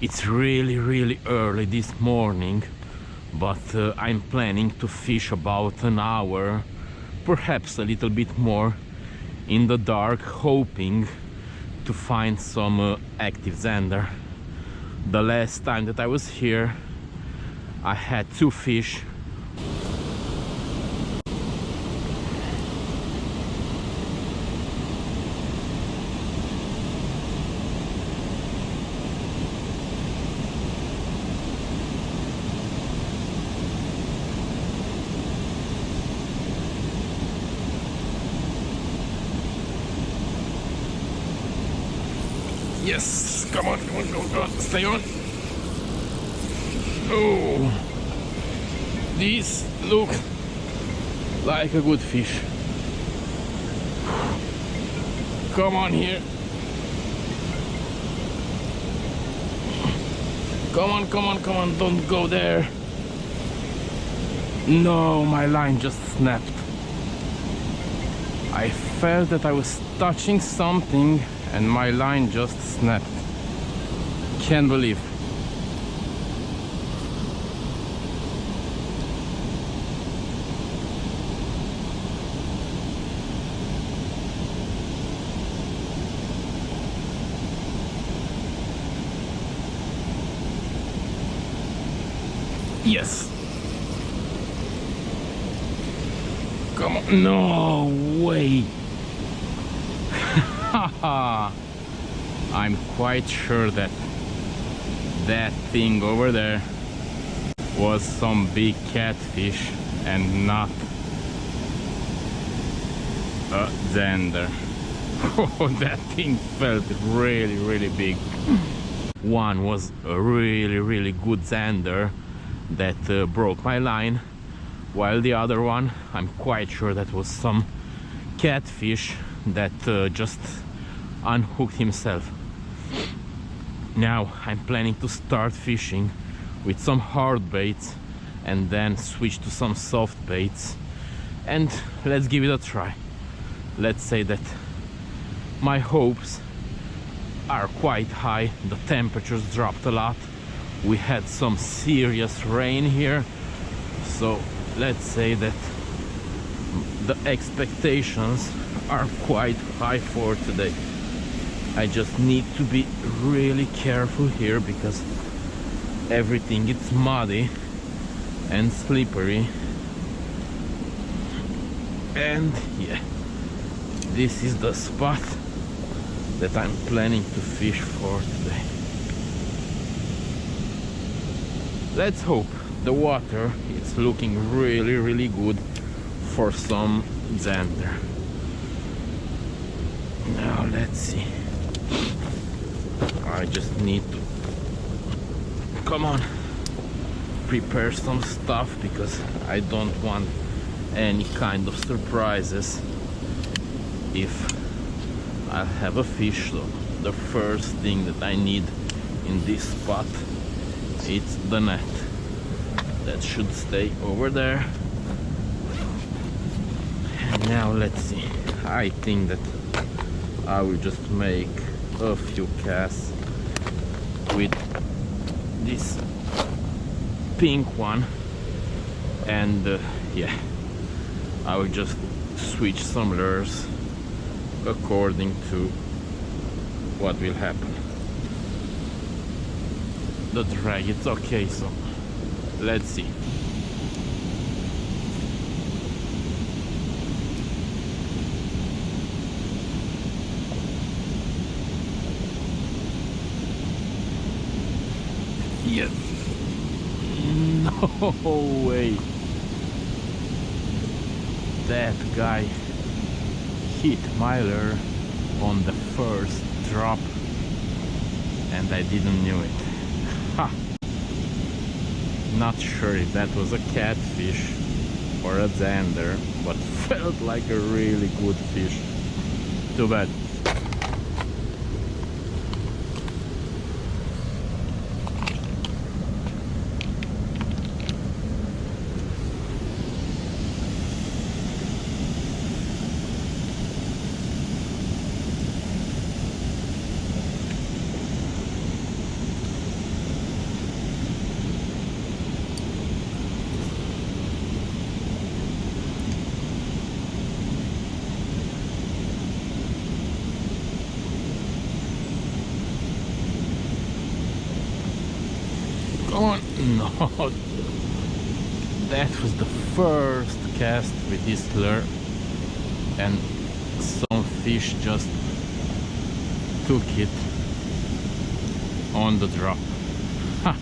It's really early this morning, but I'm planning to fish about an hour, perhaps a little bit more, in the dark, hoping to find some active zander. The last time that I was here, I had 2 fish. Yes, come on, stay on. Oh, these look like a good fish. Come on here. Come on, don't go there. No, my line just snapped. I felt that I was touching something and my line just snapped. Can't believe. Yes. Come on. No way. I'm quite sure that that thing over there was some big catfish and not a zander. Oh, that thing felt really big. One was a really good zander that broke my line, while the other one, I'm quite sure that was some catfish that just unhooked himself. Now I'm planning to start fishing with some hard baits and then switch to some soft baits, and let's give it a try. Let's say that my hopes are quite high. The temperatures dropped a lot. We had some serious rain here, so let's say that the expectations are quite high for today. I just need to be really careful here because everything is muddy and slippery, and yeah, this is the spot that I'm planning to fish for today. Let's hope the water is looking really good for some zander. Now let's see. I just need to, come on, prepare some stuff because I don't want any kind of surprises if I have a fish. So the first thing that I need in this spot, it's the net. That should stay over there. And now let's see. I think that I will just make a few casts with this pink one, and yeah, I will just switch some lures according to what will happen. The drag, it's okay, so let's see. Yes. No way. That guy hit my lure on the first drop and I didn't knew it. Ha! Not sure if that was a catfish or a zander, but felt like a really good fish. Too bad. Come on. No, that was the first cast with this lure, and some fish just took it on the drop. Ha!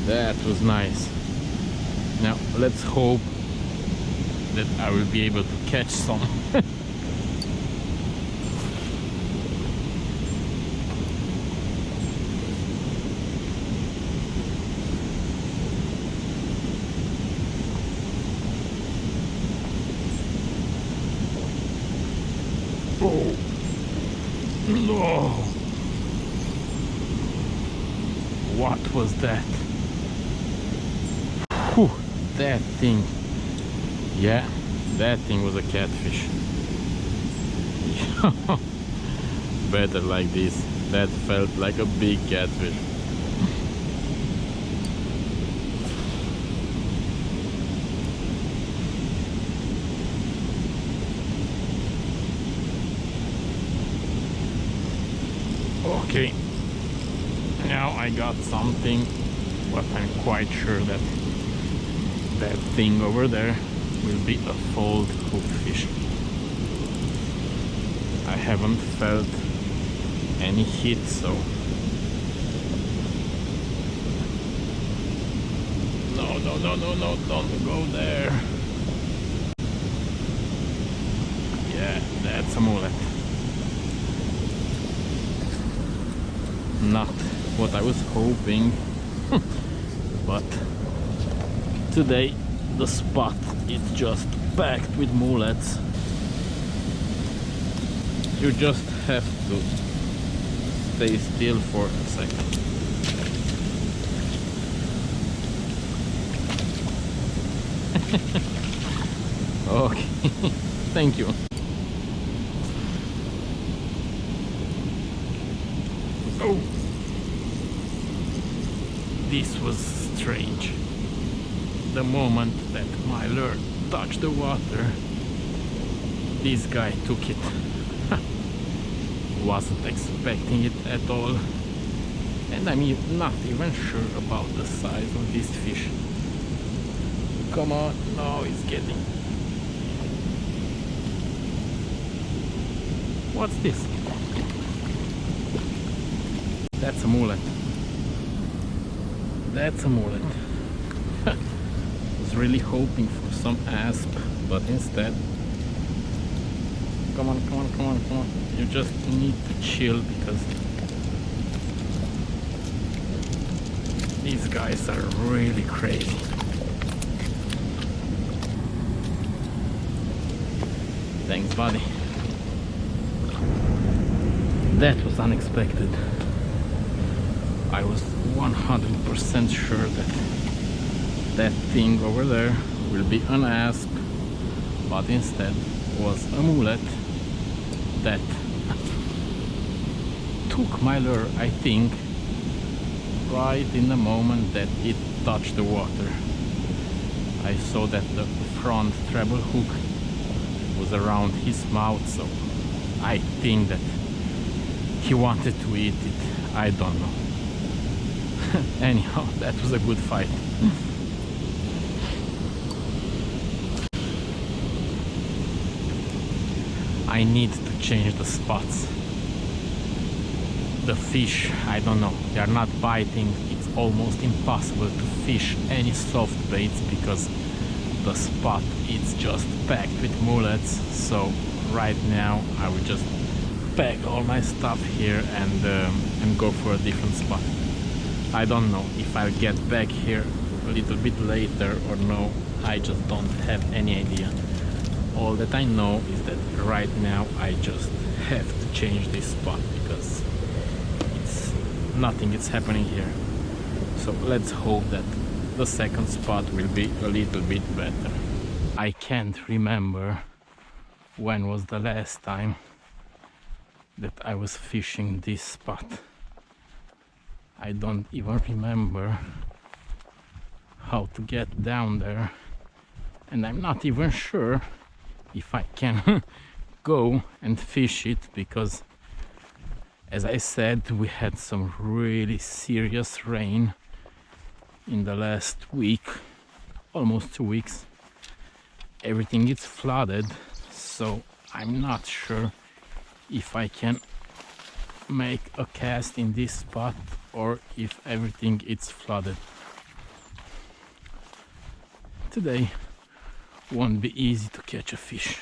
That was nice. Now let's hope that I will be able to catch some. Oh no! What was that? Whew, that thing. Yeah, that thing was a catfish. Better like this. That felt like a big catfish. Okay, now I got something, but I'm quite sure that that thing over there will be a fold hook fish. I haven't felt any hit, so no, don't go there. Yeah, that's a mullet. Not what I was hoping, but today the spot is just packed with mullets. You just have to stay still for a second. Okay, thank you. Oh, this was strange. The moment that my lure touched the water, this guy took it. Wasn't expecting it at all, and I'm not even sure about the size of this fish. Come on, no, it's getting... What's this? That's a mullet. That's a mullet. Was really hoping for some asp, but instead... Come on, come on, come on, come on. You just need to chill because these guys are really crazy. Thanks, buddy. That was unexpected. I was 100% sure that that thing over there will be an asp, but instead was a mullet that took my lure, I think, right in the moment that it touched the water. I saw that the front treble hook was around his mouth, so I think that he wanted to eat it. I don't know. Anyhow, that was a good fight. I need to change the spots. The fish, I don't know, they are not biting. It's almost impossible to fish any soft baits because the spot is just packed with mullets. So right now I will just pack all my stuff here and go for a different spot. I don't know if I'll get back here a little bit later or no. I just don't have any idea. All that I know is that right now I just have to change this spot because nothing is happening here. So let's hope that the second spot will be a little bit better. I can't remember when was the last time that I was fishing this spot. I don't even remember how to get down there, and I'm not even sure if I can go and fish it because, as I said, we had some really serious rain in the last week, almost 2 weeks, everything is flooded, so I'm not sure if I can make a cast in this spot or if everything is flooded. Today won't be easy to catch a fish,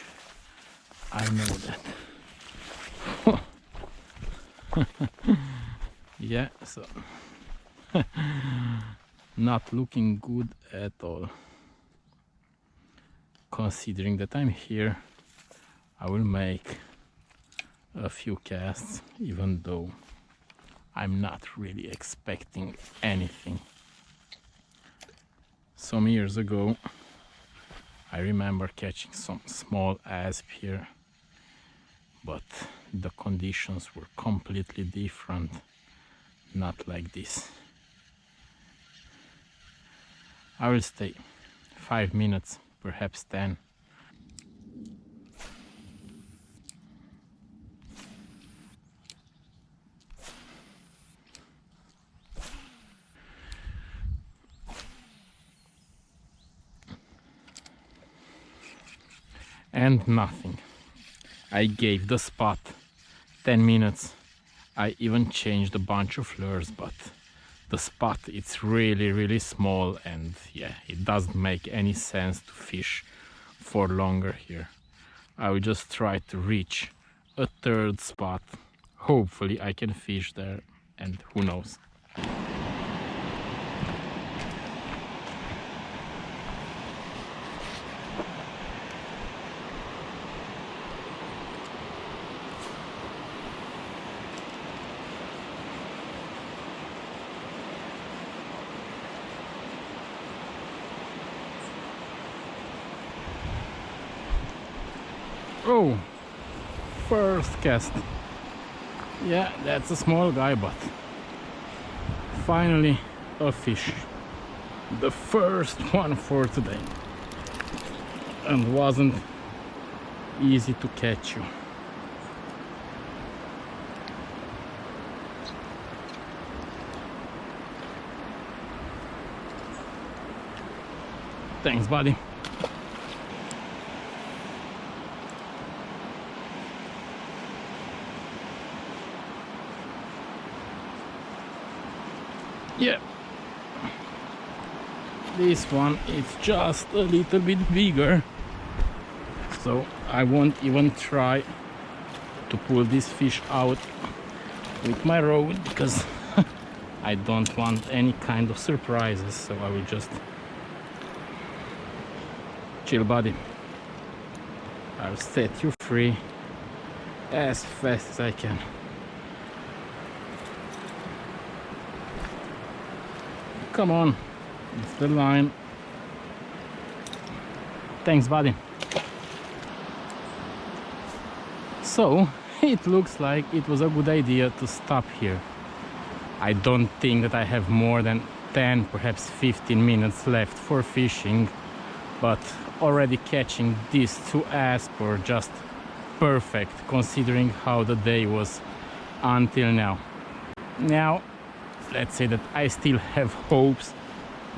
I know that. Yeah, so not looking good at all. Considering that I'm here, I will make a few casts, even though I'm not really expecting anything. Some years ago, I remember catching some small asp here, but the conditions were completely different, not like this. I will stay 5 minutes, perhaps 10. And nothing. I gave the spot 10 minutes. I even changed a bunch of lures, but the spot it's really small, and yeah, it doesn't make any sense to fish for longer here. I will just try to reach a third spot. Hopefully I can fish there, and who knows. Oh, first cast. Yeah, that's a small guy, but finally a fish. The first one for today. And wasn't easy to catch you. Thanks, buddy. Yeah, this one is just a little bit bigger, so I won't even try to pull this fish out with my rod because I don't want any kind of surprises, so I will just chill, buddy. I'll set you free as fast as I can. Come on, it's the line. Thanks, buddy. So it looks like it was a good idea to stop here. I don't think that I have more than 10, perhaps 15 minutes left for fishing, but already catching these 2 asp were just perfect considering how the day was until now. Now, let's say that I still have hopes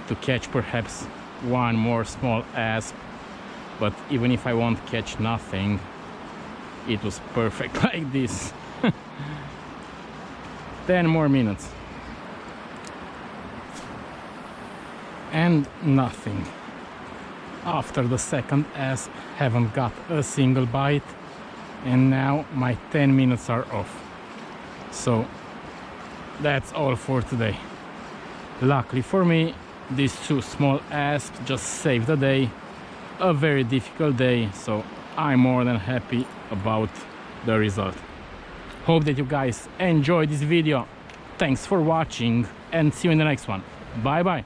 to catch perhaps one more small asp, but even if I won't catch nothing, it was perfect like this. 10 more minutes. And nothing. After the second asp, haven't got a single bite, and now my 10 minutes are off. So that's all for today. Luckily for me, these 2 small asps just saved the day. A very difficult day, so I'm more than happy about the result. Hope that you guys enjoyed this video. Thanks for watching and see you in the next one. Bye bye.